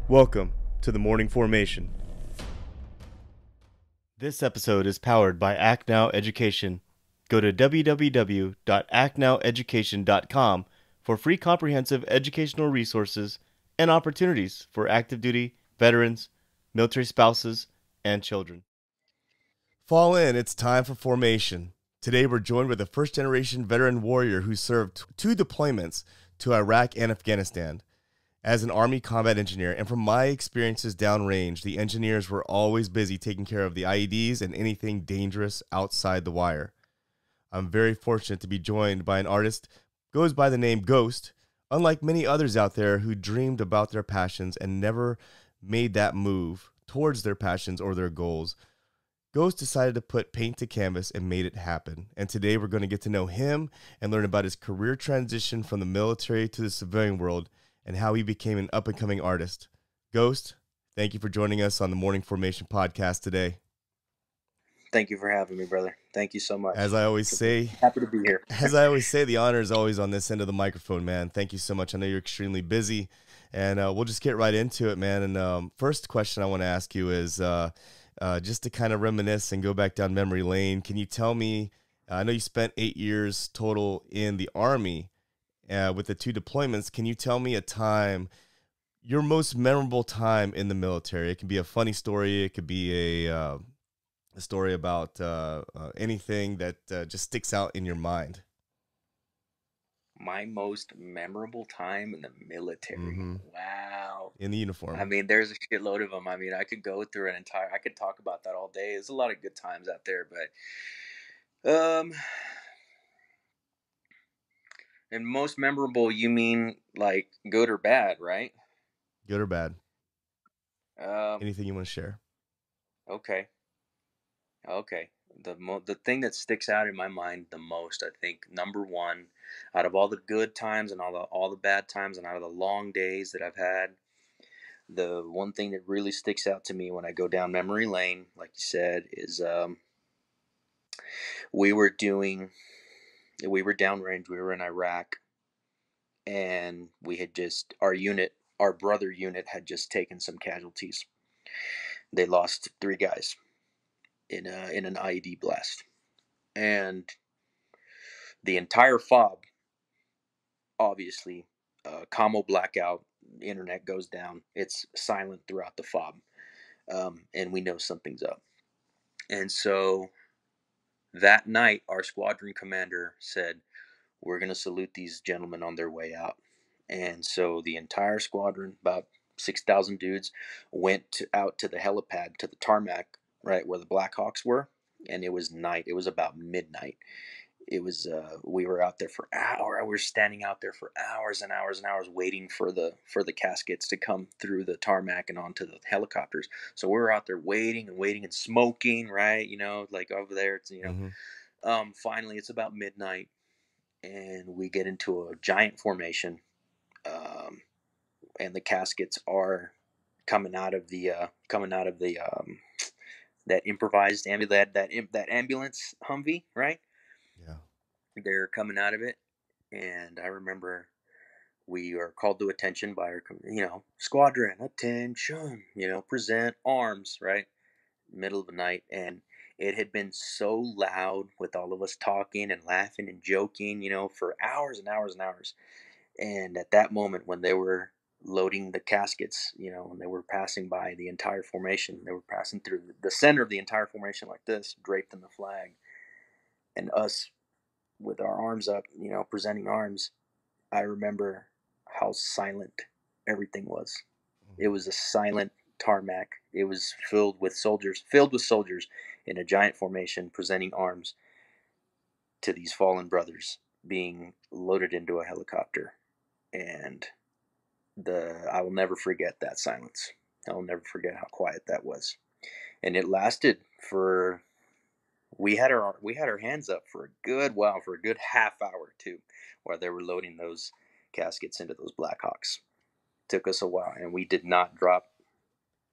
Welcome to the Morning Formation. This episode is powered by Act Now Education. Go to www.actnoweducation.com for free comprehensive educational resources and opportunities for active duty, veterans, military spouses, and children. Fall in, it's time for formation. Today we're joined with a first-generation veteran warrior who served 2 deployments to Iraq and Afghanistan as an Army combat engineer, and from my experiences downrange, the engineers were always busy taking care of the IEDs and anything dangerous outside the wire. I'm very fortunate to be joined by an artist who goes by the name Ghost, unlike many others out there who dreamed about their passions and never made that move towards their passions or their goals. Ghost decided to put paint to canvas and made it happen. And today we're going to get to know him and learn about his career transition from the military to the civilian world and how he became an up-and-coming artist. Ghost, thank you for joining us on the Morning Formation podcast today. Thank you for having me, brother. Thank you so much. As I always say, happy to be here. The honor is always on this end of the microphone, man. Thank you so much. I know you're extremely busy, and we'll just get right into it, man. And first question I want to ask you is just to kind of reminisce and go back down memory lane. Can you tell me, I know you spent 8 years total in the Army with the 2 deployments. Can you tell me a time, your most memorable time in the military? It can be a funny story. It could be a story about anything that just sticks out in your mind. My most memorable time in the military. Mm-hmm. Wow. In the uniform. I mean, there's a shitload of them. I mean, I could go through I could talk about that all day. There's a lot of good times out there, but and most memorable, you mean like good or bad, right? Good or bad? Anything you want to share? Okay. The thing that sticks out in my mind the most, I think, number one, out of all the good times and all the bad times and out of the long days that I've had, the one thing that really sticks out to me when I go down memory lane, like you said, is we were downrange. We were in Iraq, and we had just our brother unit had just taken some casualties. They lost 3 guys in an IED blast, and the entire fob, obviously, commo blackout, internet goes down, it's silent throughout the fob, and we know something's up. And so that night our squadron commander said, we're going to salute these gentlemen on their way out. And so the entire squadron, about 6,000 dudes, went out to the helipad, to the tarmac, right where the Blackhawks were, and it was night. It was about midnight. It was we were out there for hours. We were standing out there for hours and hours and hours waiting for the caskets to come through the tarmac and onto the helicopters. So we were out there waiting and smoking, right? Like over there, it's Mm-hmm. Finally it's about midnight, and we get into a giant formation, and the caskets are coming out of the that improvised that ambulance Humvee, right? Yeah. They're coming out of it, and I remember we are called to attention by our, squadron, attention, present arms, right? Middle of the night, and it had been so loud with all of us talking and laughing and joking, for hours and hours and hours. And at that moment, when they were loading the caskets, when they were passing by the entire formation, they were passing through the center of the entire formation like this, draped in the flag, and us with our arms up, presenting arms. I remember how silent everything was. It was a silent tarmac. It was filled with soldiers in a giant formation presenting arms to these fallen brothers being loaded into a helicopter. And I will never forget that silence. I will never forget how quiet that was. And it lasted for we had our hands up for a good while, for a good half hour too, while they were loading those caskets into those Blackhawks. Took us a while, and we did not drop.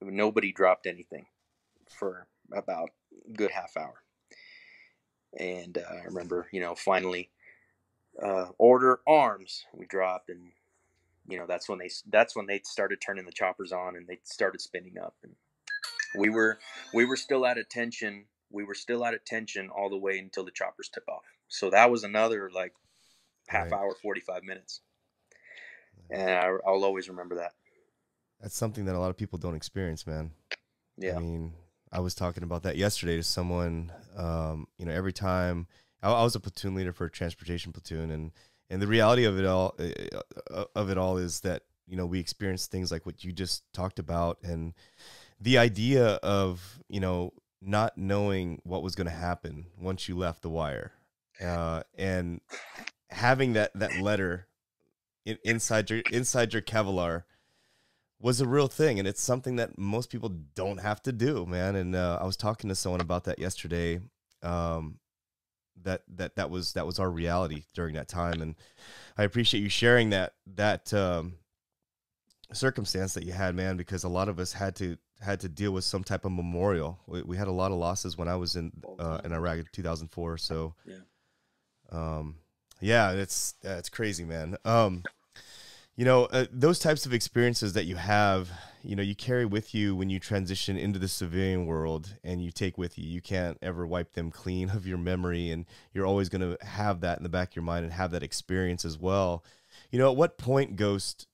Nobody dropped anything for about a good half hour. And I remember, finally, order arms. We dropped, and that's when they started turning the choppers on and they started spinning up, and we were we were still at attention. We were still at attention all the way until the choppers took off. So that was another like half Right. hour, 45 minutes, and I'll always remember that. That's something that a lot of people don't experience, man. I Yeah. mean, I was talking about that yesterday to someone. Every time I was a platoon leader for a transportation platoon, and the reality of it all is that we experience things like what you just talked about, and the idea of not knowing what was going to happen once you left the wire, and having that letter inside your Kevlar was a real thing, and it's something that most people don't have to do, man. And I was talking to someone about that yesterday. Um, that was our reality during that time, and I appreciate you sharing that circumstance that you had, man, because a lot of us had to deal with some type of memorial. We had a lot of losses when I was in Iraq in 2004. So, Yeah. yeah, it's crazy, man. Those types of experiences that you have, you carry with you when you transition into the civilian world, and you take with you. You can't ever wipe them clean of your memory, and you're always going to have that in the back of your mind and have that experience as well. At what point, Ghost,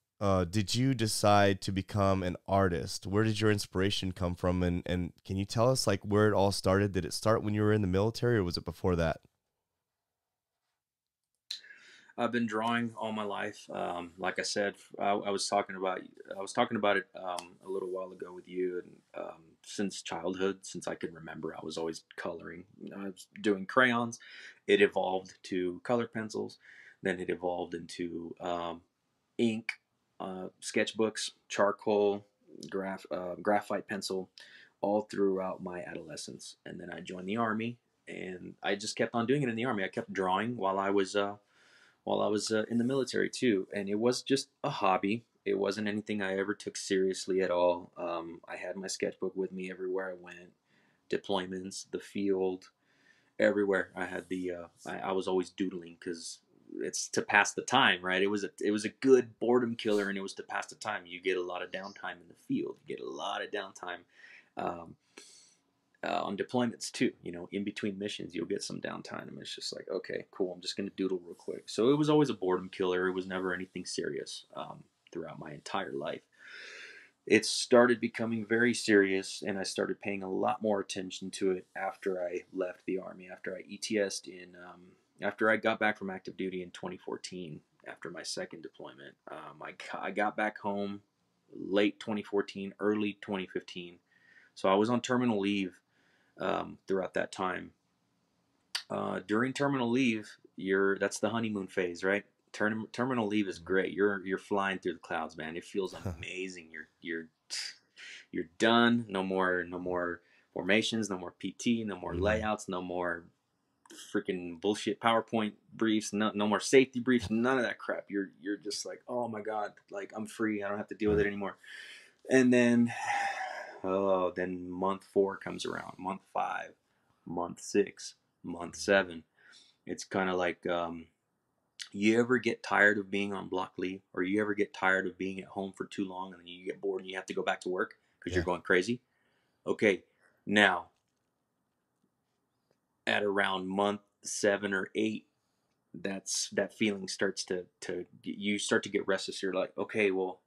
did you decide to become an artist? Where did your inspiration come from? And can you tell us like where it all started? Did it start when you were in the military, or was it before that? I've been drawing all my life. Like I said, I was talking about it a little while ago with you, and since childhood, since I can remember, I was always coloring. I was doing crayons. It evolved to color pencils, then it evolved into ink, sketchbooks, charcoal, graphite pencil, all throughout my adolescence. And then I joined the army, and I just kept on doing it in the army. I kept drawing while I was in the military too, and it was just a hobby. It wasn't anything I ever took seriously at all. I had my sketchbook with me everywhere I went, deployments, the field, everywhere. I had I was always doodling because it's to pass the time, right? It was a good boredom killer, and it was to pass the time. You get a lot of downtime in the field. You get a lot of downtime. Um, on deployments too. In between missions, you'll get some downtime, and it's just like, okay, cool. I'm just gonna doodle real quick. So it was always a boredom killer. It was never anything serious throughout my entire life. It started becoming very serious, and I started paying a lot more attention to it after I left the army. After I ETS'd after I got back from active duty in 2014, after my second deployment, I got back home late 2014, early 2015. So I was on terminal leave throughout that time. During terminal leave, that's the honeymoon phase, right? Terminal leave is great. You're flying through the clouds, man. It feels amazing. You're done. No more formations. No more PT. No more layouts. No more freaking bullshit PowerPoint briefs. No more safety briefs. None of that crap. You're just like, oh my god, like I'm free. I don't have to deal with it anymore. And then, then month 4 comes around, month 5, month 6, month 7. It's kind of like, you ever get tired of being on block leave, or you ever get tired of being at home for too long, and then you get bored and you have to go back to work because you're Yeah. going crazy? Okay, now at around month 7 or 8, that feeling starts to you start to get restless. You're like, okay, well,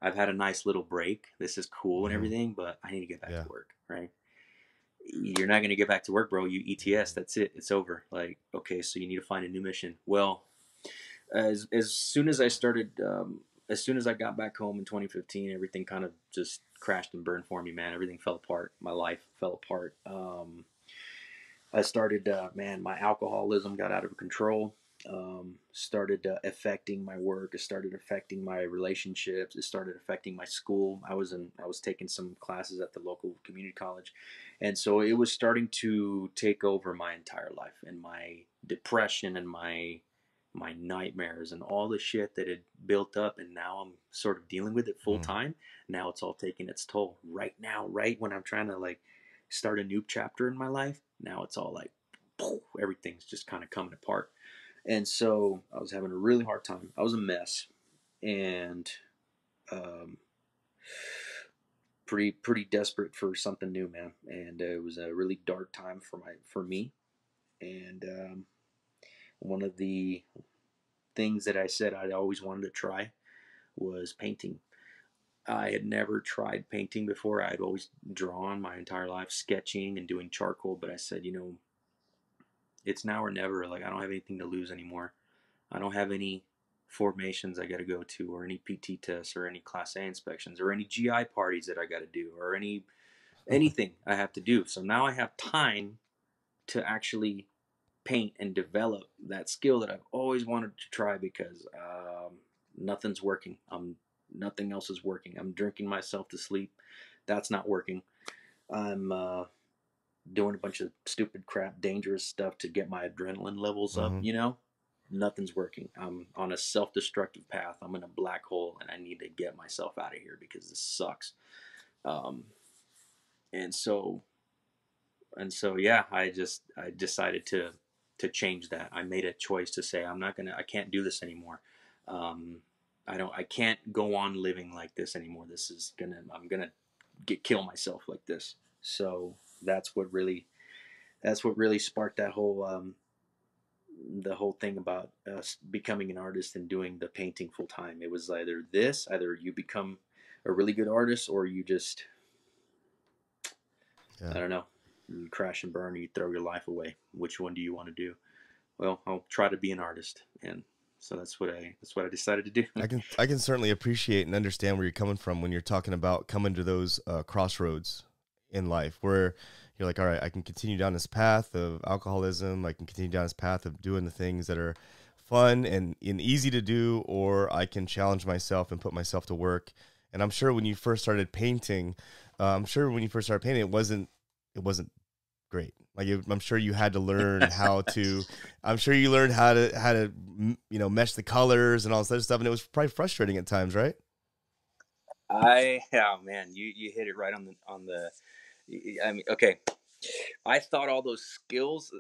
I've had a nice little break. This is cool and Mm-hmm. everything, but I need to get back Yeah. to work, right? You're not going to get back to work, bro. You ETS, that's it. It's over. Like, okay, so you need to find a new mission. Well, as soon as I started, as soon as I got back home in 2015, everything kind of just crashed and burned for me, man. Everything fell apart. My life fell apart. I started, man, my alcoholism got out of control. Started affecting my work. It started affecting my relationships. It started affecting my school. I was taking some classes at the local community college, and so it was starting to take over my entire life, and my depression and my nightmares and all the shit that had built up, and now I'm sort of dealing with it full Mm. time. Now it's all taking its toll. Right now, right when I'm trying to like start a new chapter in my life, now it's all like everything's just kind of coming apart. And so I was having a really hard time. I was a mess. and um, pretty desperate for something new, man. And it was a really dark time for me. And one of the things that I said I always wanted to try was painting. I had never tried painting before. I'd always drawn my entire life, sketching and doing charcoal. But I said, it's now or never. Like, I don't have anything to lose anymore. I don't have any formations I got to go to, or any PT tests, or any Class A inspections, or any GI parties that I got to do, or anything I have to do. So now I have time to actually paint and develop that skill that I've always wanted to try, because nothing's working. Nothing else is working. I'm drinking myself to sleep. That's not working. I'm doing a bunch of stupid crap, dangerous stuff to get my adrenaline levels up. Nothing's working. I'm on a self-destructive path. I'm in a black hole, and I need to get myself out of here because this sucks. Um, and so yeah, I decided to change that. I made a choice to say, I can't do this anymore. I can't go on living like this anymore. I'm gonna kill myself like this. So that's what really sparked that whole the whole thing about us becoming an artist and doing the painting full time. It was either you become a really good artist, or you just, I don't know, you crash and burn, or you throw your life away. Which one do you want to do? Well, I'll try to be an artist, and so that's what I decided to do. I can certainly appreciate and understand where you're coming from when you're talking about coming to those crossroads in life where you're like, all right, I can continue down this path of alcoholism. I can continue down this path of doing the things that are fun and easy to do, or I can challenge myself and put myself to work. And I'm sure when you first started painting, it wasn't great. Like I'm sure you had to learn how to. I'm sure you learned how to mesh the colors and all this other stuff, and it was probably frustrating at times, right? Oh man, you hit it right on the. I mean, okay. I thought all those skills.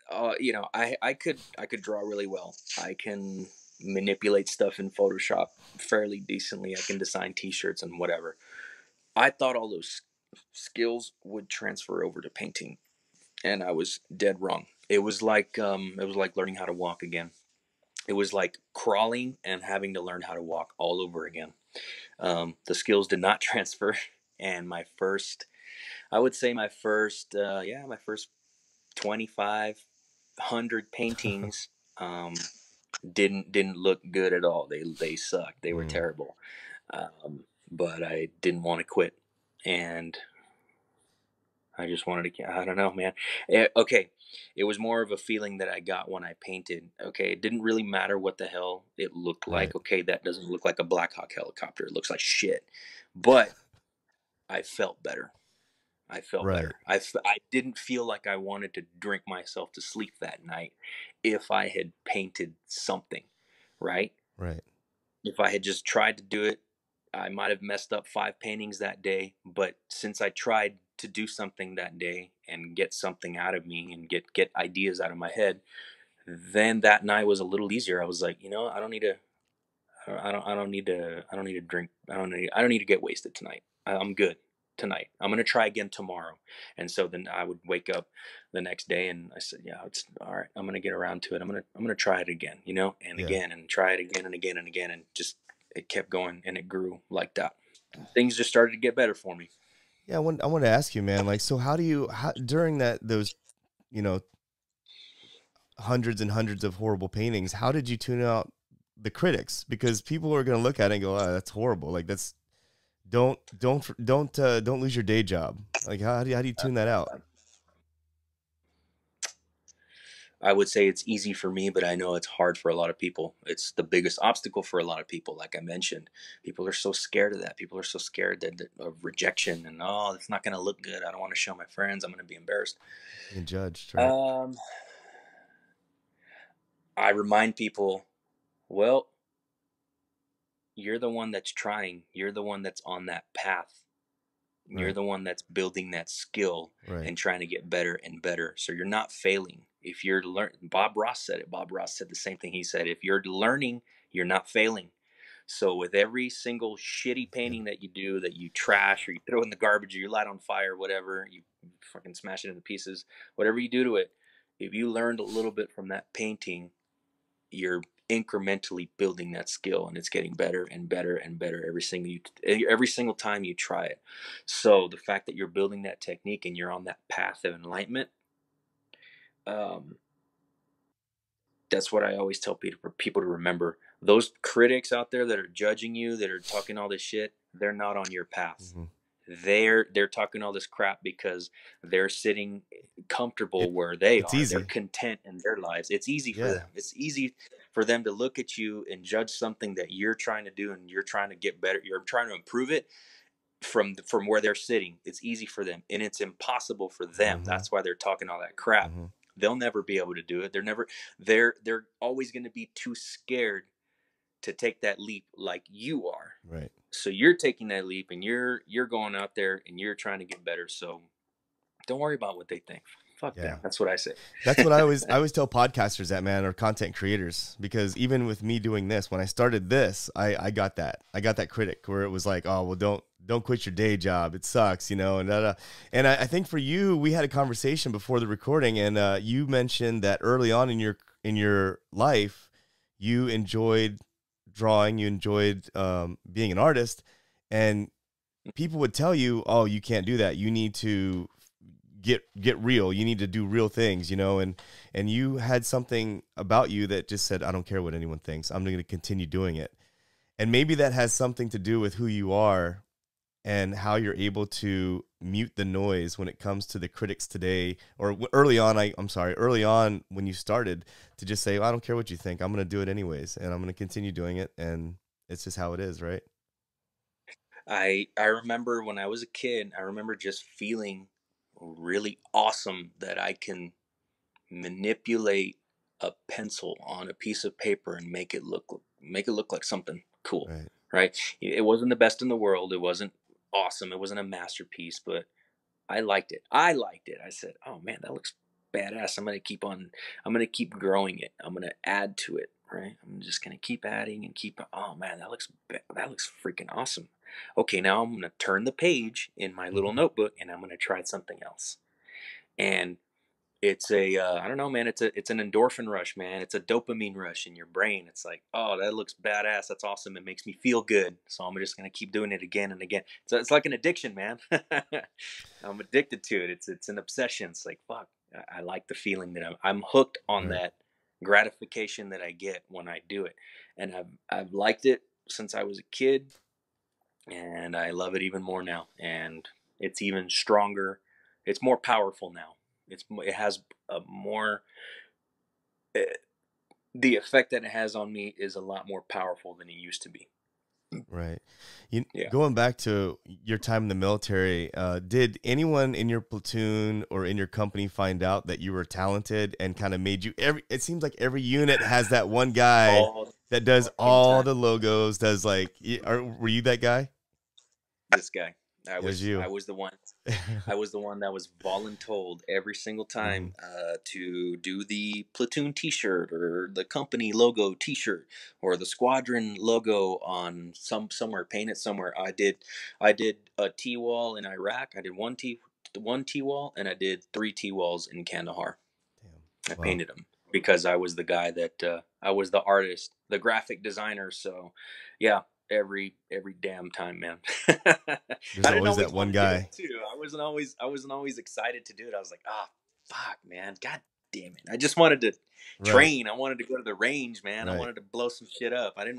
I could draw really well. I can manipulate stuff in Photoshop fairly decently. I can design T-shirts and whatever. I thought all those skills would transfer over to painting, and I was dead wrong. It was like learning how to walk again. It was like crawling and having to learn how to walk all over again. The skills did not transfer, and I would say my first 2,500 paintings didn't look good at all. They sucked. They were terrible. But I didn't want to quit, and I just wanted to. I don't know, man. Okay, it was more of a feeling that I got when I painted. Okay, it didn't really matter what the hell it looked Right. like. Okay, that doesn't look like a Black Hawk helicopter. It looks like shit. But I felt better. I felt Right. better. I didn't feel like I wanted to drink myself to sleep that night if I had painted something, right? Right. If I had just tried to do it, I might have messed up 5 paintings that day. But since I tried to do something that day and get something out of me and get ideas out of my head, then that night was a little easier. I was like, I don't need to. I don't need to. I don't need to drink. I don't need to get wasted tonight. I'm good tonight. I'm gonna try again tomorrow. And so then I would wake up the next day and I said, yeah, it's all right. I'm gonna get around to it. I'm gonna try it again, and Yeah. again, and try it again and again and again, and just it kept going and it grew like that. Things just started to get better for me. Yeah. I want to ask you, man, like, so how during those, you know, hundreds and hundreds of horrible paintings, how did you tune out the critics? Because people are going to look at it and go, oh, that's horrible. Like don't lose your day job. Like how do you tune that out? I would say it's easy for me, but I know it's hard for a lot of people. It's the biggest obstacle for a lot of people. Like I mentioned, people are so scared of that. People are so scared of rejection and, oh, it's not going to look good. I don't want to show my friends. I'm going to be embarrassed. Being judged, right? Um, I remind people, well, you're the one that's trying. You're the one that's on that path. You're Right. the one that's building that skill Right. and trying to get better and better. So you're not failing. If you're learning, Bob Ross said it. Bob Ross said the same thing. He said, if you're learning, you're not failing. So with every single shitty painting that you do, that you trash or you throw in the garbage or you light on fire, whatever, you fucking smash it into pieces, whatever you do to it, if you learned a little bit from that painting, you're incrementally building that skill, and it's getting better and better and better every single time you try it. So the fact that you're building that technique and you're on that path of enlightenment, um, that's what I always tell people to remember. Those critics out there that are judging you, that are talking all this shit, they're not on your path. Mm-hmm. They're talking all this crap because they're sitting comfortable where they it's are. easy. They're content in their lives. It's easy for Yeah. them. It's easy for them to look at you and judge something that you're trying to do, and you're trying to get better. You're trying to improve it from where they're sitting. It's easy for them, and it's impossible for them. Mm-hmm. That's why they're talking all that crap. Mm-hmm. They'll never be able to do it. They're always going to be too scared to take that leap like you are. Right. So you're taking that leap, and you're going out there and you're trying to get better. So don't worry about what they think. Fuck them. That's what I say. That's what I always tell podcasters that, man, or content creators, because even with me doing this, when I started this, I got that critic where it was like, oh, well, don't quit your day job. It sucks, and I think for you, we had a conversation before the recording, and you mentioned that early on in your life, you enjoyed drawing, you enjoyed being an artist, and people would tell you, oh, you can't do that. You need to get real. You need to do real things, and you had something about you that just said, I don't care what anyone thinks. I'm going to continue doing it. And maybe that has something to do with who you are and how you're able to mute the noise when it comes to the critics today, or early on, early on when you started to just say, well, I don't care what you think. I'm going to do it anyways. And I'm going to continue doing it. And it's just how it is. Right. I remember when I was a kid, I remember just feeling really awesome that I can manipulate a pencil on a piece of paper and make it look like something cool. Right? It wasn't the best in the world. It wasn't awesome. It wasn't a masterpiece, but I liked it. I said, oh man, that looks badass. I'm going to keep growing it. I'm going to add to it. Right? I'm just going to keep adding and oh man, that looks freaking awesome. Okay, now I'm going to turn the page in my little notebook, and I'm going to try something else. And it's I don't know, man, it's an endorphin rush, man. It's a dopamine rush in your brain. It's like, oh, that looks badass. That's awesome. It makes me feel good. So I'm just going to keep doing it again and again. So it's like an addiction, man. I'm addicted to it. It's an obsession. It's like, fuck, I like the feeling that I'm hooked on that gratification that I get when I do it. And I've liked it since I was a kid, and I love it even more now. And it's even stronger. It's more powerful now. It has a more, the effect that it has on me is a lot more powerful than it used to be. Right. Going back to your time in the military, did anyone in your platoon or in your company find out that you were talented and kind of made you it seems like every unit has that one guy that does all the logos, were you that guy? This guy. I was the one. I was the one that was voluntold every single time to do the platoon T-shirt or the company logo T-shirt or the squadron logo on somewhere, paint it somewhere. I did a T-wall in Iraq. I did one T-wall, and I did 3 T-walls in Kandahar. Damn. I painted them because I was the guy that I was the artist, the graphic designer. So, yeah. Every damn time, man. There's always that one guy too. I wasn't always excited to do it. I was like, fuck, man, god damn it. I just wanted to train. I wanted to go to the range, man. I wanted to blow some shit up. I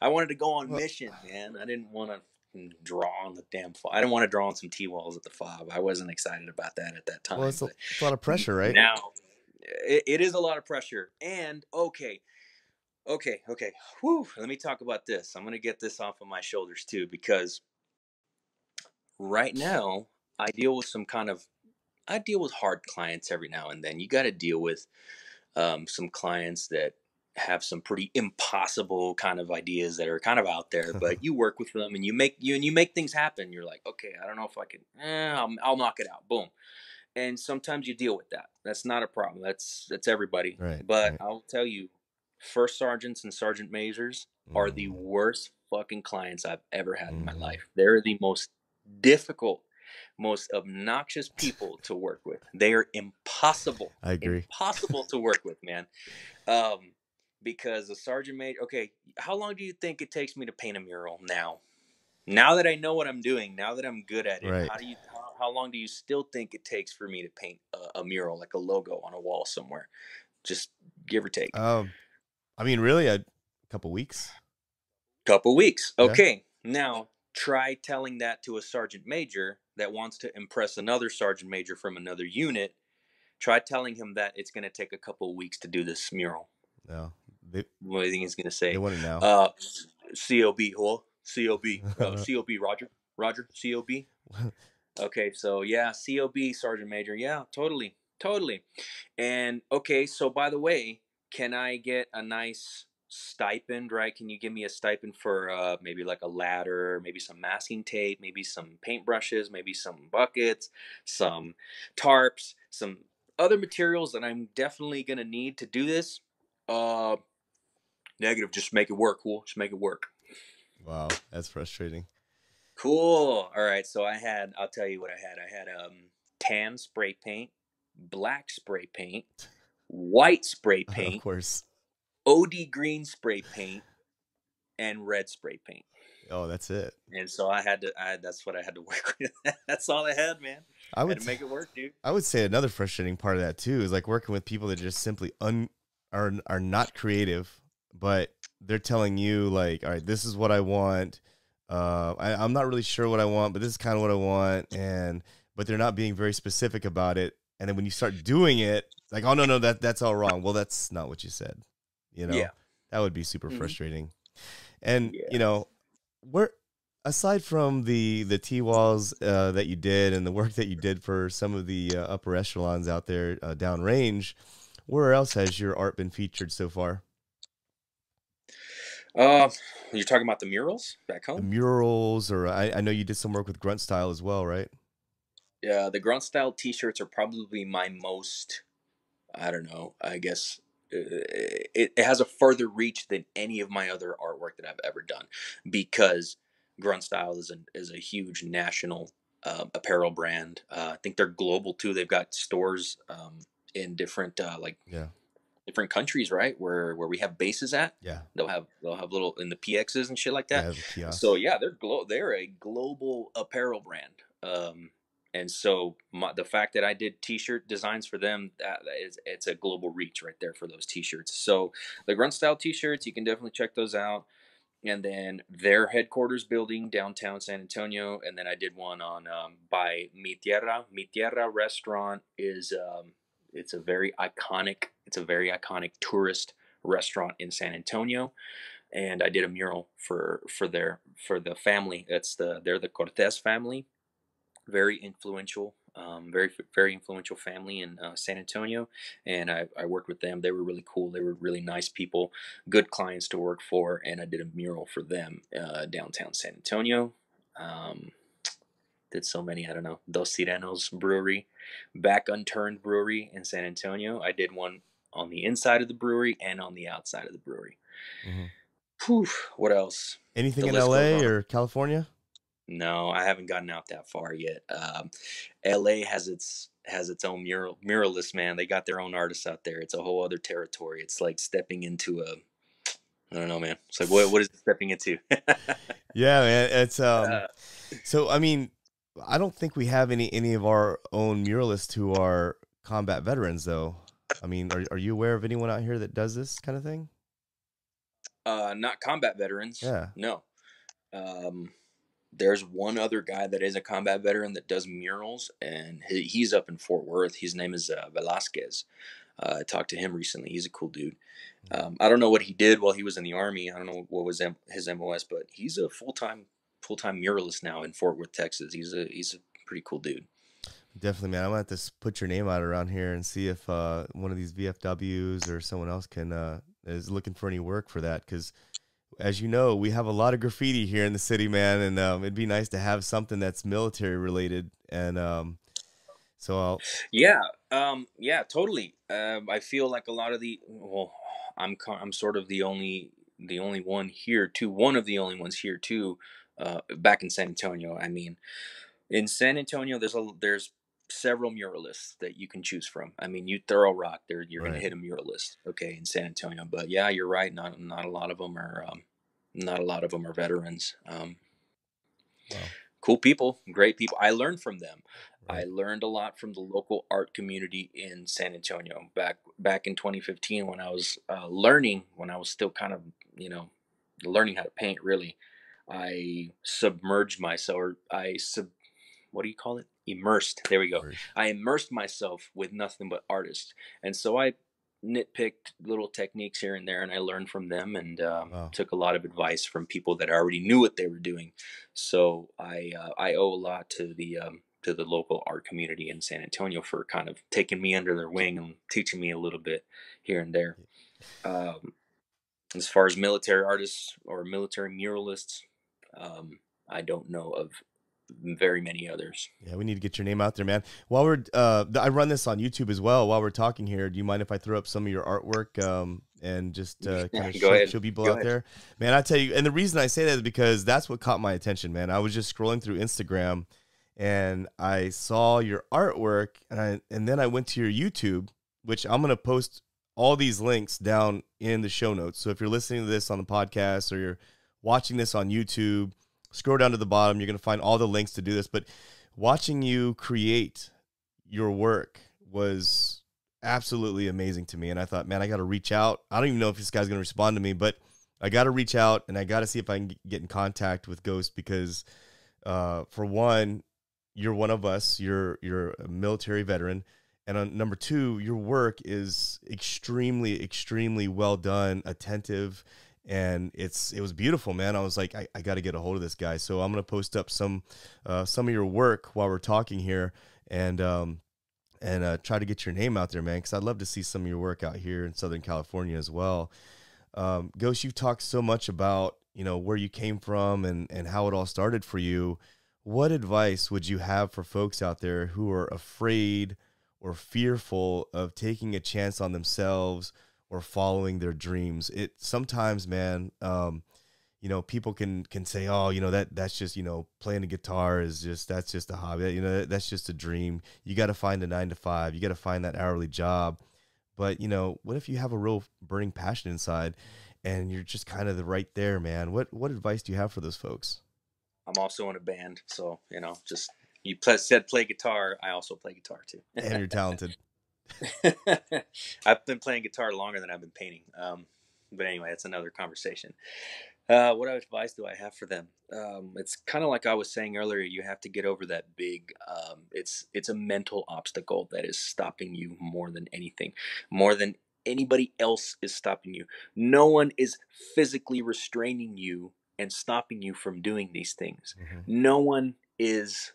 wanted to go on mission, man. I didn't want to draw on the damn fob. I didn't want to draw on some T-walls at the fob. I wasn't excited about that at that time. Well, it's a lot of pressure, right? Now it is a lot of pressure. And okay. Whew. Let me talk about this. I'm going to get this off of my shoulders too, because right now I deal with hard clients every now and then. You got to deal with some clients that have some pretty impossible kind of ideas that are kind of out there, but you work with them and you make things happen. You're like, okay, I don't know if I can, I'll knock it out. Boom. And sometimes you deal with that. That's not a problem. That's everybody. But I'll tell you, first sergeants and sergeant majors are the Mm. worst fucking clients I've ever had in my Mm-hmm. life. They're the most difficult, most obnoxious people to work with. They are I agree. impossible to work with, man. Um, because a sergeant major, okay, how long do you think it takes me to paint a mural now? Now that I know what I'm doing, now that I'm good at it, Right. how long do you still think it takes for me to paint a mural, like a logo on a wall somewhere? Just give or take. Um, I mean, really, a couple weeks. Couple weeks. Yeah. Okay. Now try telling that to a sergeant major that wants to impress another sergeant major from another unit. Try telling him that it's going to take a couple weeks to do this mural. No, they What do you think he's going to they say? want it now. Uh, COB, huh? COB, COB, Roger, Roger, COB. Okay, so yeah, COB, Sergeant Major. Yeah, totally, totally. And okay, so by the way, can I get a nice stipend, right? Can you give me a stipend for maybe like a ladder, maybe some masking tape, maybe some paintbrushes, maybe some buckets, some tarps, some other materials that I'm definitely gonna need to do this? Uh, Negative. Just make it work. Cool. Just make it work. Wow, that's frustrating. Cool. All right. So I'll tell you what I had. I had tan spray paint, black spray paint, white spray Of paint, course. OD green spray paint, and red spray paint. Oh, that's it. And so that's what I had to work with. That's all I had, man. I I had would to make it work, dude. I would say another frustrating part of that too is like working with people that just simply are not creative, but they're telling you like, all right, this is what I want. I'm not really sure what I want, but this is kind of what I want, but they're not being very specific about it. And then when you start doing it, like, oh no, that's all wrong. Well, that's not what you said. You know, Yeah. that would be super Hmm. frustrating. And Yeah. where aside from the T walls that you did and the work that you did for some of the upper echelons out there downrange, where else has your art been featured so far? Uh, you're talking about the murals back The home? murals, or I know you did some work with Grunt style as well, right? Yeah, the grunt style T-shirts are probably my most. I don't know. I guess it has a further reach than any of my other artwork that I've ever done, because Grunt Style is a huge national apparel brand. I think they're global too. They've got stores in different like Yeah, different countries, right? Where we have bases at. yeah, They'll have little in the PXs and shit like that. yeah. The So kiosks. yeah, they're a global apparel brand. And so the fact that I did T-shirt designs for them, it's a global reach right there for those T-shirts. So the Grunt Style T-shirts, you can definitely check those out. And then their headquarters building downtown San Antonio, and then I did one on by Mi Tierra. Mi Tierra restaurant is it's a very iconic tourist restaurant in San Antonio, and I did a mural for the family. They're the Cortez family, very influential, very influential family in San Antonio, and I worked with them. They were really cool. They were really nice people, good clients to work for, and I did a mural for them downtown San Antonio. Um, did so many, I don't know, Dos Sirenos Brewery, Back Unturned Brewery in San Antonio. I did one on the inside of the brewery and on the outside of the brewery. Hmm. Whew, what else? Anything The in list goes LA on. or California? No, I haven't gotten out that far yet. LA has its own muralist, man. They got their own artists out there. It's a whole other territory. It's like stepping into a I don't know, man. It's like what is it stepping into? Yeah, man. It's uh, So I mean, I don't think we have any of our own muralists who are combat veterans, though. I mean, are you aware of anyone out here that does this kind of thing? not combat veterans. Yeah. No. Um, there's one other guy that is a combat veteran that does murals, and he's up in Fort Worth. His name is Velasquez. I talked to him recently. He's a cool dude. I don't know what he did while he was in the army. I don't know what was his MOS, but he's a full time muralist now in Fort Worth, Texas. He's a pretty cool dude. Definitely, man. I'm gonna have to put your name out around here and see if one of these VFWs or someone else can is looking for any work for that. Because, as you know, we have a lot of graffiti here in the city, man, and it'd be nice to have something that's military related. And so I'll. Yeah, yeah, totally. I feel like a lot of the well, I'm sort of the only one here too. One of the only ones here too. Back in San Antonio. I mean, in San Antonio, there's several muralists that you can choose from. I mean, you throw a rock there, you're gonna Right. hit a muralist. Okay, in San Antonio, but yeah, you're right. Not a lot of them are not a lot of them are veterans. Wow. Cool people, great people. I learned from them. I Right. learned a lot from the local art community in San Antonio back in 2015 when I was learning, when I was still kind of learning how to paint. Really, I submerged myself, or what do you call it? Immersed. There we go. First. I immersed myself with nothing but artists, and so I nitpicked little techniques here and there, and I learned from them, and Wow. took a lot of advice from people that already knew what they were doing. So I owe a lot to the local art community in San Antonio for kind of taking me under their wing and teaching me a little bit here and there. Um, as far as military artists or military muralists, I don't know of very many others. Yeah, we need to get your name out there, man. While we're, I run this on YouTube as well. While we're talking here, do you mind if I throw up some of your artwork, and just kind of Go ahead. show people Go out ahead. there, man? I tell you, and the reason I say that is because that's what caught my attention, man. I was just scrolling through Instagram, and I saw your artwork, and then I went to your YouTube, which I'm gonna post all these links down in the show notes. So if you're listening to this on the podcast or you're watching this on YouTube, scroll down to the bottom. You're going to find all the links to do this. But watching you create your work was absolutely amazing to me. And I thought, man, I got to reach out. I don't even know if this guy's going to respond to me, but I got to reach out and I got to see if I can get in contact with Ghost because, for one, you're one of us. You're a military veteran. And on number two, your work is extremely, extremely well done, attentive, and it was beautiful, man. I was like, I got to get a hold of this guy. So I'm gonna post up some of your work while we're talking here, and try to get your name out there, man, because I'd love to see some of your work out here in Southern California as well. Ghost, you've talked so much about where you came from and how it all started for you. What advice would you have for folks out there who are afraid or fearful of taking a chance on themselves or following their dreams? It sometimes, man, people can say, oh, that's just, playing the guitar is that's just a hobby. That's just a dream. You got to find a 9 to 5. You got to find that hourly job. But, what if you have a real burning passion inside and you're just kind of right there, man? What advice do you have for those folks? I'm also in a band, so just said play guitar. I also play guitar too. And you're talented. I've been playing guitar longer than I've been painting. But anyway, that's another conversation. What advice do I have for them? It's kind of like I was saying earlier. You have to get over that big. It's a mental obstacle that is stopping you more than anything, more than anybody else is stopping you. No one is physically restraining you and stopping you from doing these things. Mm-hmm. No one is.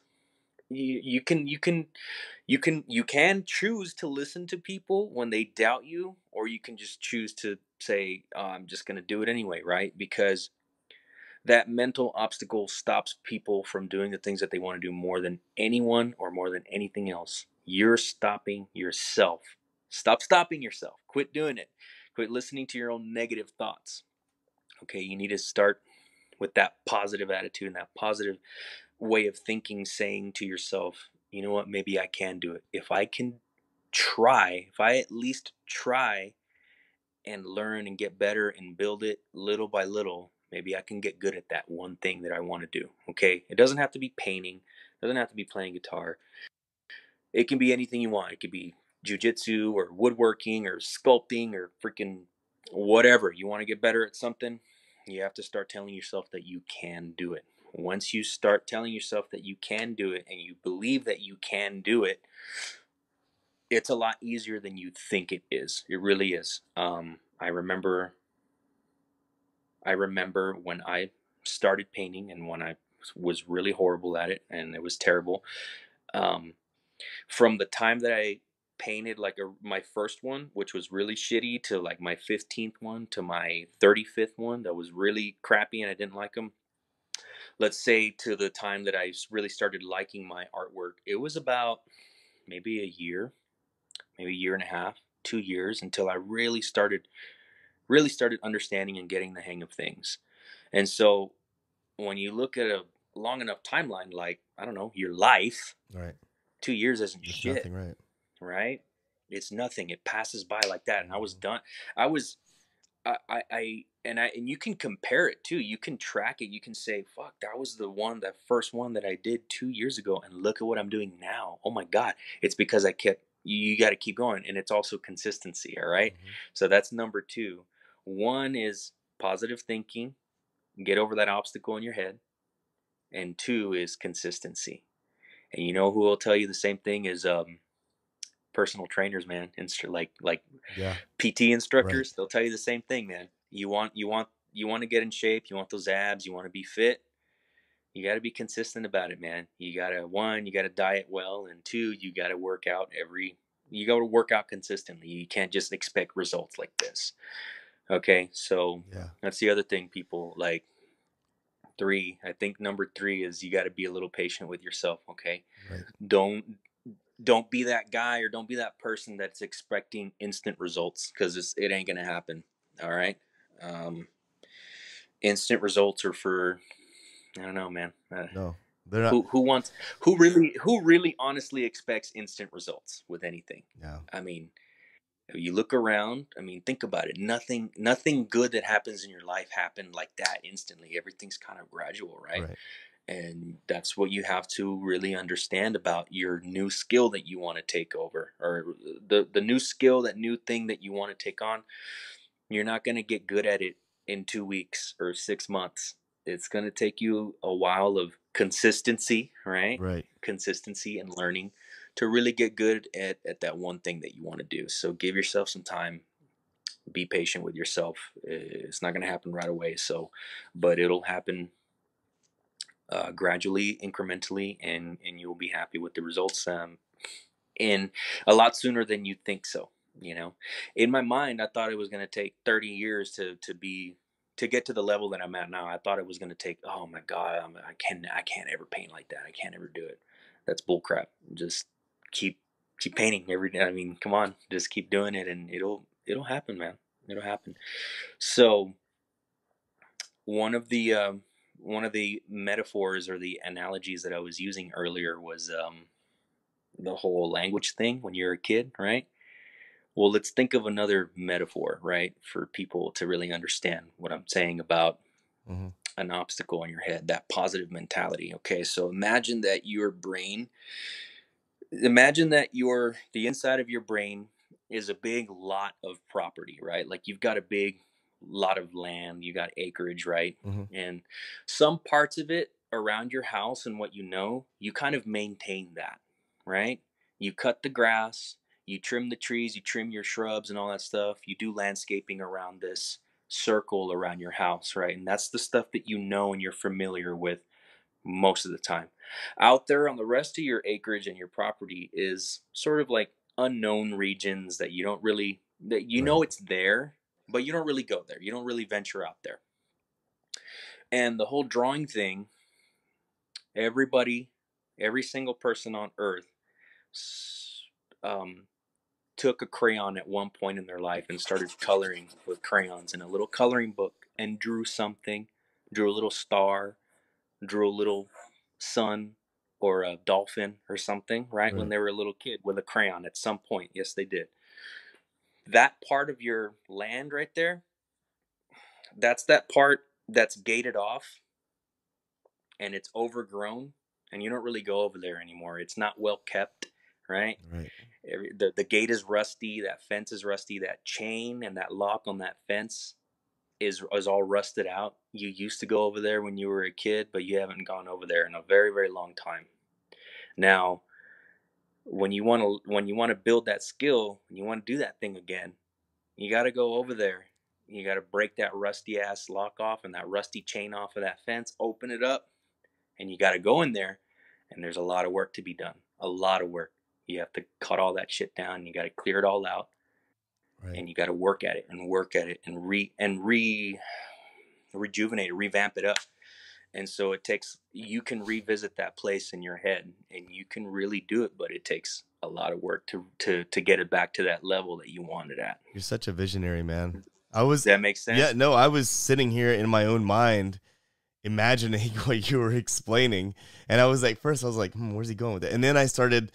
You can choose to listen to people when they doubt you, or you can just choose to say, oh, I'm just going to do it anyway, right? Because that mental obstacle stops people from doing the things that they want to do more than anyone or more than anything else. You're stopping yourself. Stop stopping yourself. Quit doing it. Quit listening to your own negative thoughts. Okay, you need to start with that positive attitude and that positive way of thinking, saying to yourself, you know what, maybe I can do it. If I can try, if I at least try and learn and get better and build it little by little, maybe I can get good at that one thing that I want to do. Okay, it doesn't have to be painting, it doesn't have to be playing guitar. It can be anything you want. It could be jujitsu or woodworking or sculpting or freaking whatever. You want to get better at something, you have to start telling yourself that you can do it. Once you start telling yourself that you can do it and you believe that you can do it, it's a lot easier than you think it is. It really is. I remember when I started painting and when I was really horrible at it and it was terrible. Um, from the time that I painted like my first one, which was really shitty, to like my 15th one, to my 35th one that was really crappy and I didn't like them. Let's say to the time that I really started liking my artwork, it was about maybe a year, maybe a year and a half, 2 years until I really started really started understanding and getting the hang of things. And so when you look at a long enough timeline, like, I don't know, your life, Right. 2 years isn't It's shit, nothing, right? right? It's nothing. It passes by like that. And I was Mhm. done. I was, and you can compare it too. You can track it. You can say, fuck, that first one that I did 2 years ago. And look at what I'm doing now. Oh my God. It's because you got to keep going. And it's also consistency. All right. Mhm. So that's number two. One is positive thinking, get over that obstacle in your head. And two is consistency. And you know who will tell you the same thing is personal trainers, man. Like Yeah. PT Right. instructors, they'll tell you the same thing, man. You want to get in shape, you want those abs, you want to be fit. You got to be consistent about it, man. You got to diet well, and two, you got to work out consistently. You can't just expect results like this. Okay? So Yeah. that's the other thing people like. Three, I think number three is you got to be a little patient with yourself, okay? Right. Don't don't be that guy or don't be that person that's expecting instant results, because it ain't gonna happen. All right. um, Instant results are for, I don't know, man. No, they're not. Who really honestly expects instant results with anything? Yeah. I mean, you look around, I mean, think about it. Nothing good that happens in your life happened like that instantly. Everything's kind of gradual, right? Right. And that's what you have to really understand about your new skill that you want to take over, or the new skill, that new thing that you want to take on. You're not going to get good at it in 2 weeks or 6 months. It's going to take you a while of consistency, right? Right. Consistency and learning to really get good at that one thing that you want to do. So give yourself some time, be patient with yourself. It's not going to happen right away. So, but it'll happen gradually, incrementally, and you'll be happy with the results, in a lot sooner than you think. So, in my mind, I thought it was going to take 30 years to get to the level that I'm at now. I thought it was going to take, oh my God, I can't ever paint like that. I can't ever do it. That's bullcrap. Just keep painting every day. I mean, come on, just keep doing it, and it'll happen, man. It'll happen. So one of the metaphors or the analogies that I was using earlier was the whole language thing when you're a kid, right? Well, let's think of another metaphor, right, for people to really understand what I'm saying about Hmm. an obstacle in your head, that positive mentality. Okay, so imagine that the inside of your brain is a big lot of property, right? Like you've got a big lot of land, you got acreage, right? Hmm. And some parts of it around your house and what you kind of maintain that, right? You cut the grass, you trim the trees, you trim your shrubs and all that stuff. You do landscaping around this circle around your house, right? And that's the stuff that and you're familiar with most of the time. Out there on the rest of your acreage and your property is sort of like unknown regions that you Right. know it's there, but you don't really go there. You don't really venture out there. And the whole drawing thing, everybody, every single person on earth um, took a crayon at one point in their life and started coloring with crayons in a little coloring book and drew something, drew a little star, drew a little sun or a dolphin or something, right? When Right. they were a little kid with a crayon at some point. Yes, they did. That part of your land right there, that's that part that's gated off and it's overgrown and you don't really go over there anymore. It's not well kept, right? Right. The gate is rusty, that fence is rusty, that chain and that lock on that fence is all rusted out. You used to go over there when you were a kid, but you haven't gone over there in a very, very long time. Now, when you want to build that skill, and you want to do that thing again, you got to go over there. You got to break that rusty ass lock off and that rusty chain off of that fence, open it up, and you got to go in there. And there's a lot of work to be done. A lot of work. You have to cut all that shit down. You got to clear it all out, Right. and you got to work at it and work at it and rejuvenate it, revamp it up. And so you can revisit that place in your head and you can really do it, but it takes a lot of work to get it back to that level that you want it at. You're such a visionary, man. I was, That makes yeah, sense. no, I was sitting here in my own mind imagining what you were explaining. And I was like, first I was like, where's he going with it? And then I started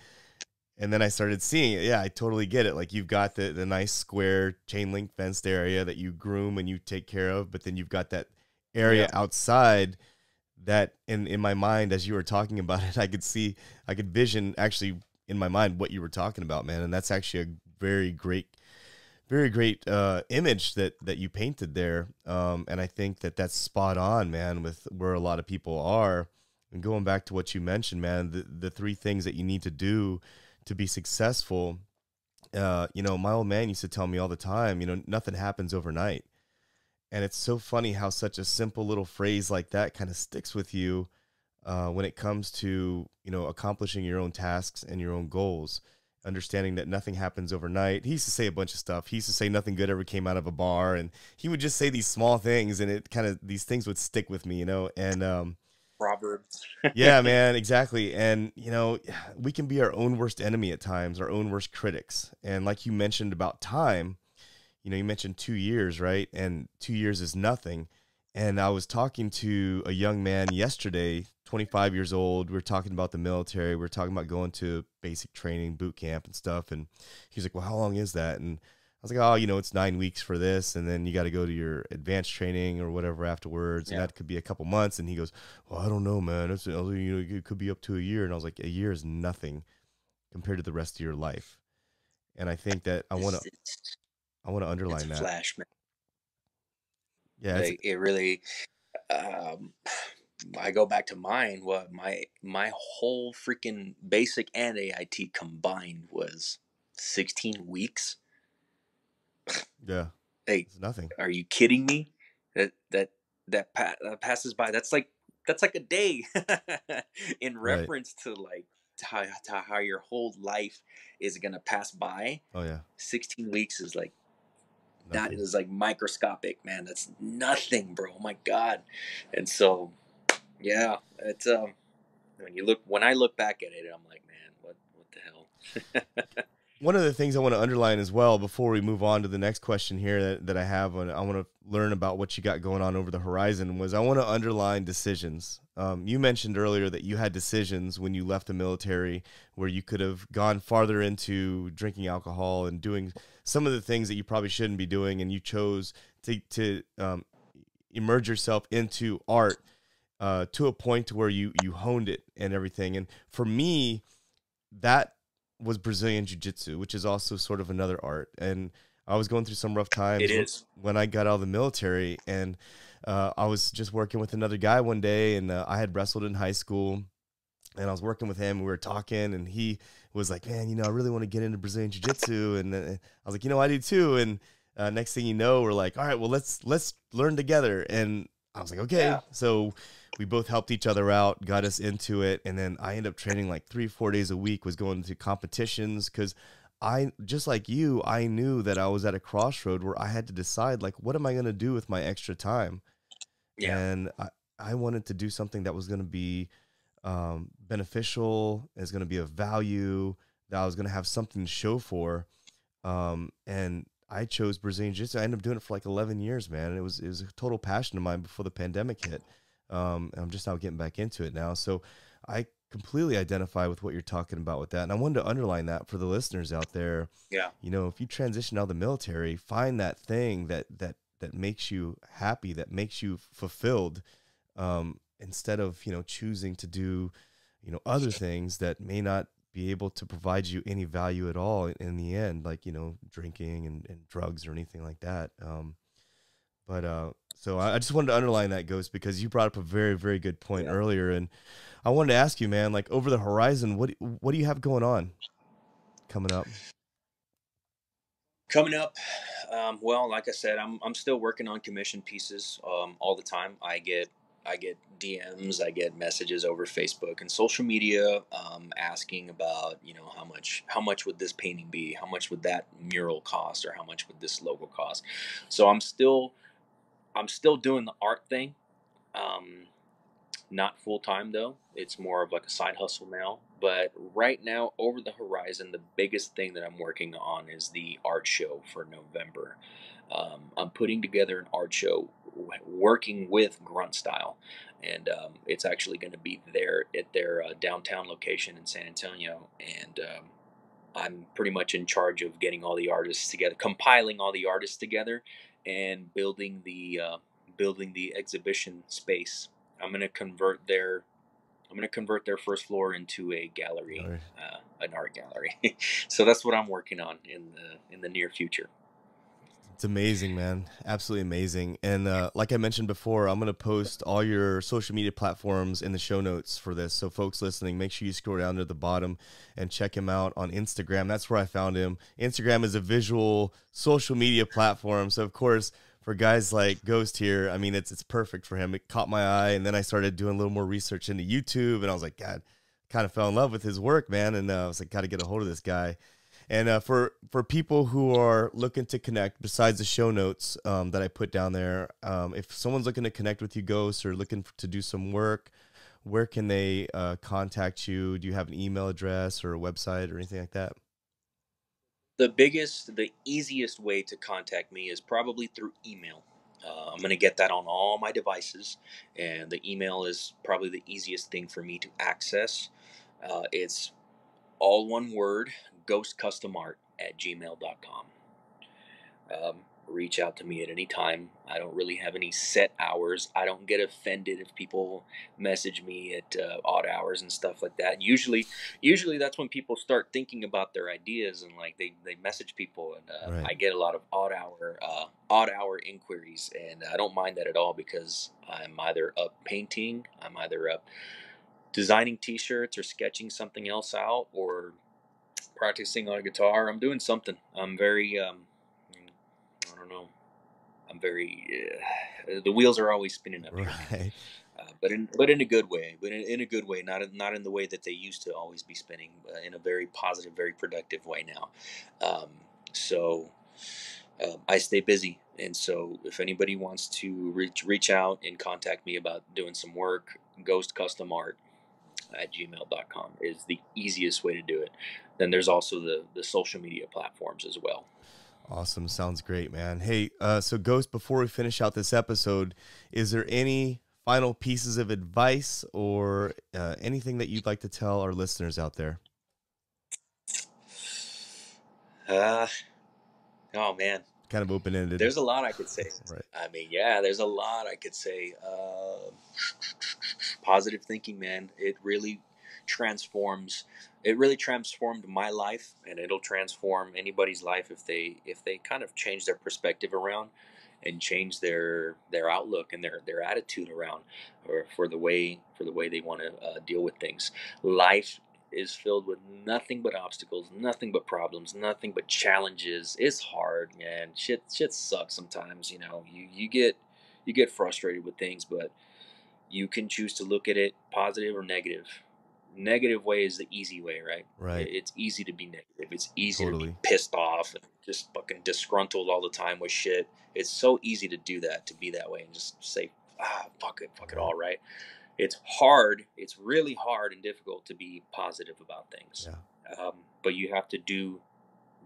seeing it. Yeah, I totally get it. Like you've got the nice square chain link fenced area that you groom and you take care of, but then you've got that area Yeah. outside that in my mind as you were talking about it, I could vision actually in my mind what you were talking about, man. And that's actually a very great image that you painted there. And I think that's spot on, man, with where a lot of people are. And going back to what you mentioned, man, the three things that you need to do to be successful. You know, my old man used to tell me all the time, you know, nothing happens overnight. And it's so funny how such a simple little phrase like that kind of sticks with you when it comes to, you know, accomplishing your own tasks and your own goals, understanding that nothing happens overnight. He used to say a bunch of stuff. He used to say nothing good ever came out of a bar, and he would just say these small things, and it kind of, these things would stick with me, you know. And Proverbs. yeah, man, exactly. And you know, we can be our own worst enemy at times, our own worst critics. And like you mentioned about time, you know, you mentioned 2 years, right? And 2 years is nothing. And I was talking to a young man yesterday, 25 years old. We were talking about the military. We were talking about going to basic training, boot camp and stuff. And he's like, well, how long is that? And I was like, oh, you know, it's 9 weeks for this. And then you got to go to your advanced training or whatever afterwards. And Yeah. that could be a couple months. And he goes, well, I don't know, man. It's, you know, it could be up to a year. And I was like, a year is nothing compared to the rest of your life. And I think that It's, it's, I want to it's a underline that. flash, man. Yeah, it's Like it really, um, I go back to mine. What my whole freaking basic and AIT combined was 16 weeks. yeah, Hey, it's nothing. are you kidding me? That passes by. That's like a day in Right. reference to like to how your whole life is gonna pass by. Oh yeah, 16 weeks is like that nothing. is like microscopic, man. That's nothing, bro. Oh my god. And so yeah, it's when I look back at it, I'm like, man, what the hell? One of the things I want to underline as well before we move on to the next question here that I have, and I want to learn about what you got going on over the horizon, was I want to underline decisions. You mentioned earlier that you had decisions when you left the military where you could have gone farther into drinking alcohol and doing some of the things that you probably shouldn't be doing, and you chose to immerse yourself into art to a point to where you honed it and everything. And for me, that was Brazilian Jiu Jitsu, which is also sort of another art. And I was going through some rough It times is. when I got out of the military, and I was just working with another guy one day, and I had wrestled in high school, and I was working with him. We were talking, and he was like, "Man, you know, I really want to get into Brazilian Jiu Jitsu," and I was like, "You know, I do too." And next thing you know, we're like, "All right, well, let's learn together." And I was like, "Okay." Yeah. So we both helped each other out, got us into it, and then I ended up training like 3 4 days a week. Was going to competitions because I, just like you, I knew that I was at a crossroad where I had to decide, like, what am I going to do with my extra time? Yeah. And I wanted to do something that was going to be beneficial, is going to be of value, that I was going to have something to show for. And I chose Brazilian Jiu Jitsu. I ended up doing it for like 11 years, man. And it was a total passion of mine before the pandemic hit. And I'm just now getting back into it now. So I completely identify with what you're talking about with that. And I wanted to underline that for the listeners out there. Yeah. You know, if you transition out of the military, find that thing that makes you happy, that makes you fulfilled, instead of, you know, choosing to do, you know, other things that may not be able to provide you any value at all in the end, like, you know, drinking and drugs or anything like that. But so I just wanted to underline that, Ghost, because you brought up a very, very good point Yeah. earlier. And I wanted to ask you, man, like over the horizon, what do you have going on coming up? Coming up, well, like I said, I'm still working on commission pieces all the time. I get DMs, I get messages over Facebook and social media asking about, you know, how much would this painting be, how much would that mural cost, or how much would this logo cost. So I'm still doing the art thing. Um, Not full time though. It's more of like a side hustle now. But right now, over the horizon, the biggest thing that I'm working on is the art show for November. I'm putting together an art show working with Grunt style, and it's actually going to be there at their downtown location in San Antonio. And I'm pretty much in charge of getting all the artists together, compiling all the artists together, and building the exhibition space. I'm going to convert their I'm going to convert their first floor into a gallery, Or- an art gallery. So that's what I'm working on in the near future. It's amazing, man. Absolutely amazing. And like I mentioned before, I'm going to post all your social media platforms in the show notes for this. So folks listening, make sure you scroll down to the bottom and check him out on Instagram. That's where I found him. Instagram is a visual social media platform. So of course, for guys like Ghost here, I mean, it's perfect for him. It caught my eye. And then I started doing a little more research into YouTube, and I was like, God, kind of fell in love with his work, man. And I was like, got to get a hold of this guy. And for people who are looking to connect, besides the show notes that I put down there, if someone's looking to connect with you, Ghost, or looking to do some work, where can they contact you? Do you have an email address or a website or anything like that? The easiest way to contact me is probably through email. I'm going to get that on all my devices, and the email is probably the easiest thing for me to access. It's all one word, ghostcustomart@gmail.com. Reach out to me at any time. I don't really have any set hours. I don't get offended if people message me at odd hours and stuff like that. Usually that's when people start thinking about their ideas, and like they message people, and Right. I get a lot of odd hour inquiries, and I don't mind that at all, because I'm either up painting, I'm either up designing T-shirts or sketching something else out, or practicing on a guitar. I'm doing something. I'm very I don't know. I'm very the wheels are always spinning up here, man. Right. But in a good way. But in a good way, not in the way that they used to always be spinning, but in a very positive, very productive way now. Um, so I stay busy, and so if anybody wants to reach out and contact me about doing some work, ghostcustomart@gmail.com is the easiest way to do it. Then there's also the social media platforms as well. Awesome. Sounds great, man. Hey, so Ghost, before we finish out this episode, is there any final pieces of advice or anything that you'd like to tell our listeners out there? Uh, oh man, Kind of open ended. there's a lot I could say. Right. I mean, yeah, there's a lot I could say. Positive thinking, man. Transforms. It really transformed my life, and it'll transform anybody's life if they kind of change their perspective around, and change their outlook and their attitude around, or for the way they want to deal with things. Life is filled with nothing but obstacles, nothing but problems, nothing but challenges. It's hard, man. Shit sucks sometimes. You know, you get frustrated with things, but you can choose to look at it positive or negative. Negative way is the easy way, right? Right. It's easy to be negative. It's easy to be Totally. pissed off and just fucking disgruntled all the time with shit. It's so easy to do that, to be that way, and just say, fuck it Right. all, right? It's hard. It's really hard and difficult to be positive about things. Yeah. But you have to do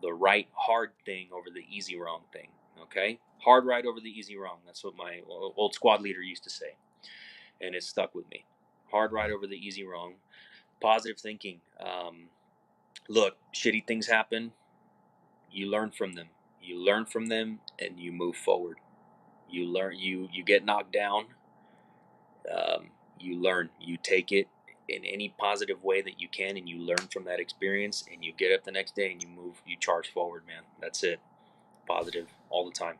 the right hard thing over the easy wrong thing. Okay, hard right over the easy wrong. That's what my old squad leader used to say, and it stuck with me. Hard right Right. over the easy wrong. Positive thinking. Look, shitty things happen. You learn from them. You learn from them, and you move forward. You learn. You get knocked down. You learn. You take it in any positive way that you can, and you learn from that experience, and you get up the next day and you move. You charge forward, man. That's it. Positive all the time.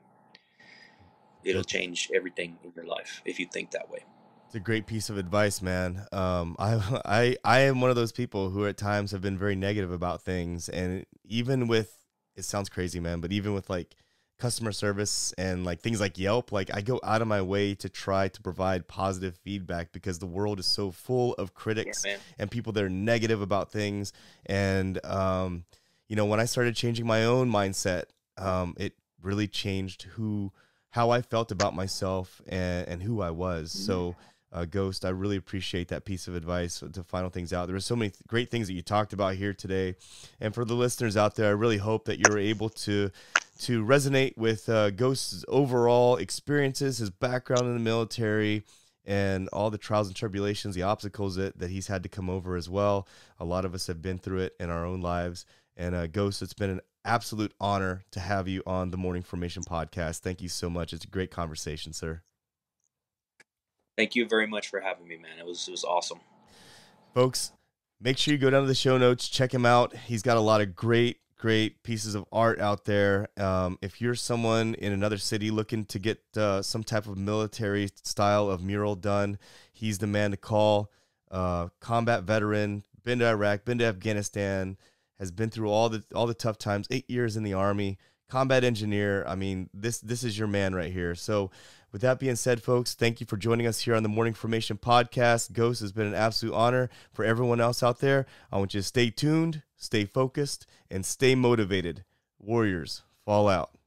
It'll That's change everything in your life if you think that way. It's a great piece of advice, man. I am one of those people who at times have been very negative about things, and even with, it sounds crazy, man, but even with like customer service and like things like Yelp, like I go out of my way to try to provide positive feedback because the world is so full of Yeah, critics man. and people that are negative about things. And you know, when I started changing my own mindset, it really changed how I felt about myself and who I was. Mhm. So Ghost, I really appreciate that piece of advice to final things out. There were so many great things that you talked about here today. And for the listeners out there, I really hope that you're able to resonate with Ghost's overall experiences, his background in the military, and all the trials and tribulations, the obstacles that he's had to come over as well. A lot of us have been through it in our own lives. And Ghost, it's been an absolute honor to have you on the Morning Formation podcast. Thank you so much. It's a great conversation, sir. Thank you very much for having me, man. It was awesome. Folks, make sure you go down to the show notes, check him out. He's got a lot of great pieces of art out there. If you're someone in another city looking to get some type of military style of mural done, he's the man to call. Combat veteran, been to Iraq, been to Afghanistan, has been through all the tough times, 8 years in the Army, combat engineer. I mean, this is your man right here. So with that being said, folks, thank you for joining us here on the Morning Formation podcast. Ghost, has been an absolute honor. For everyone else out there, I want you to stay tuned, stay focused, and stay motivated. Warriors, fall out.